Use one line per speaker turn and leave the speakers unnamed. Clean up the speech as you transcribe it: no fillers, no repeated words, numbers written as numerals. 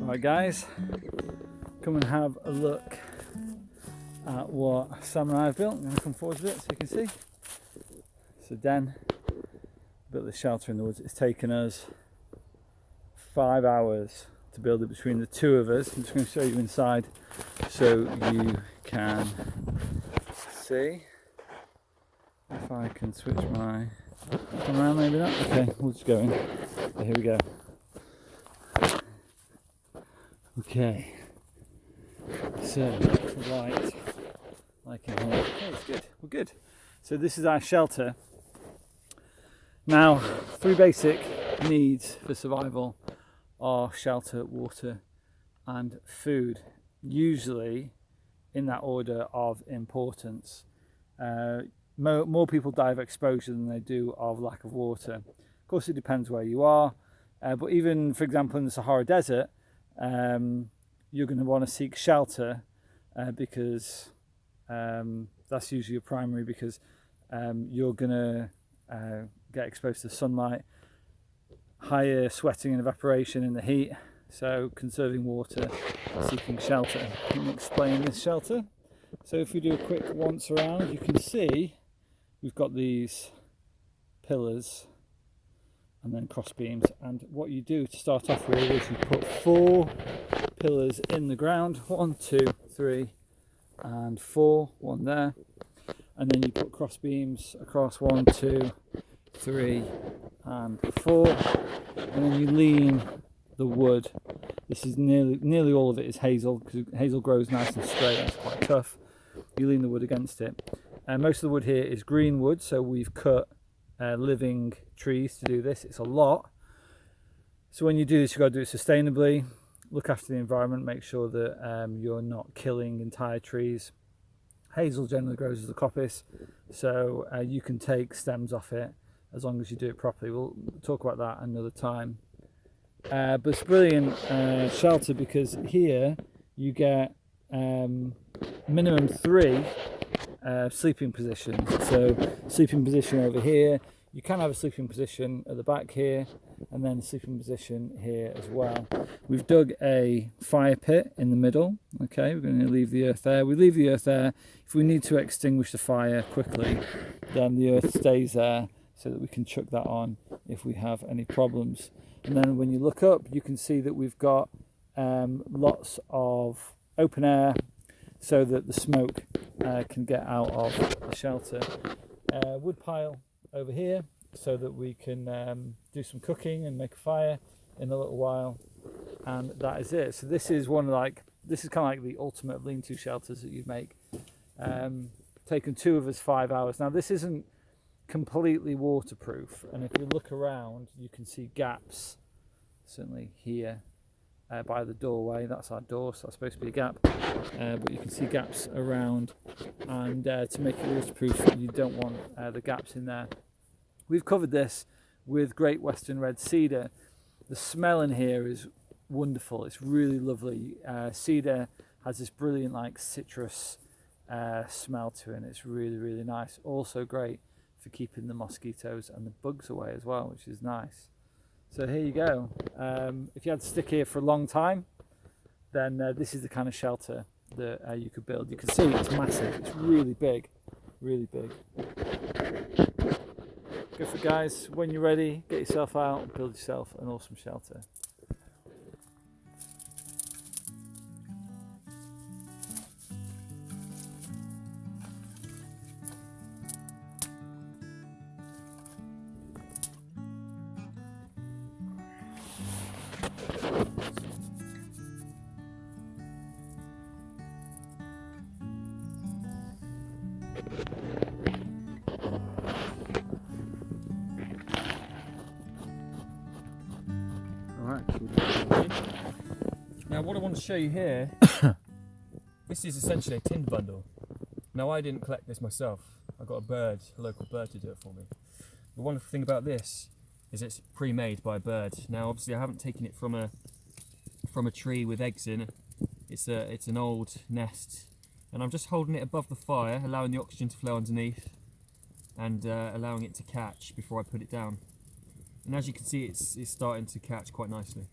Right guys, come and have a look at what Sam and I have built. I'm going to come forward a bit so you can see. It's a den, built this shelter in the woods. It's taken us 5 hours to build it between the two of us. I'm just going to show you inside so you can see. If I can switch my camera around, maybe not. Okay, we'll just go in. So here we go. Okay, so light, like in here. Okay, it's good. We're good. So this is our shelter. Now, 3 basic needs for survival are shelter, water, and food. Usually, in that order of importance. More people die of exposure than they do of lack of water. Of course, it depends where you are, but even, for example, in the Sahara Desert, you're going to want to seek shelter because that's usually your primary, because you're going to get exposed to sunlight, higher sweating and evaporation in the heat, so conserving water, seeking shelter. Let me explain this shelter. So if we do a quick once around, you can see we've got these pillars and then cross beams, and what you do to start off with is you put 4 pillars in the ground, 1, 2, 3 and 4, 1 there, and then you put cross beams across 1, 2, 3 and 4, and then you lean the wood. This is nearly all of it is hazel, because hazel grows nice and straight. That's quite tough. You lean the wood against it. Most of the wood here is green wood, so we've cut living trees to do this. It's a lot. So when you do this, you've got to do it sustainably. Look after the environment. Make sure that you're not killing entire trees. Hazel generally grows as a coppice, so you can take stems off it as long as you do it properly. We'll talk about that another time. But it's brilliant shelter, because here you get minimum 3 sleeping positions. So sleeping position over here, you can have a sleeping position at the back here, and then a sleeping position here as well. We've dug a fire pit in the middle. Okay, we're going to leave the earth there. We leave the earth there. If we need to extinguish the fire quickly, then the earth stays there so that we can chuck that on if we have any problems. And then when you look up, you can see that we've got lots of open air so that the smoke can get out of the shelter. Wood pile over here so that we can do some cooking and make a fire in a little while, and that is it. So this is kind of like the ultimate lean-to shelters that you make. Taken 2 of us 5 hours. Now this isn't completely waterproof, and if you look around you can see gaps, certainly here by the doorway. That's our door, so that's supposed to be a gap, but you can see gaps around, and to make it waterproof you don't want the gaps in there. We've covered this with Great Western Red Cedar. The smell in here is wonderful. It's really lovely. Cedar has this brilliant like citrus smell to it, and it's really, really nice. Also great for keeping the mosquitoes and the bugs away as well, which is nice. So here you go. If you had to stick here for a long time, then this is the kind of shelter that you could build. You can see it's massive. It's really big, really big. Go for it, guys. When you're ready, get yourself out, build yourself an awesome shelter.
Now what I want to show you here, this is essentially a tinder bundle. Now I didn't collect this myself, I got a local bird to do it for me. The wonderful thing about this is it's pre-made by a bird. Now obviously I haven't taken it from a tree with eggs in. It's an old nest, and I'm just holding it above the fire, allowing the oxygen to flow underneath and allowing it to catch before I put it down. And as you can see, it's starting to catch quite nicely.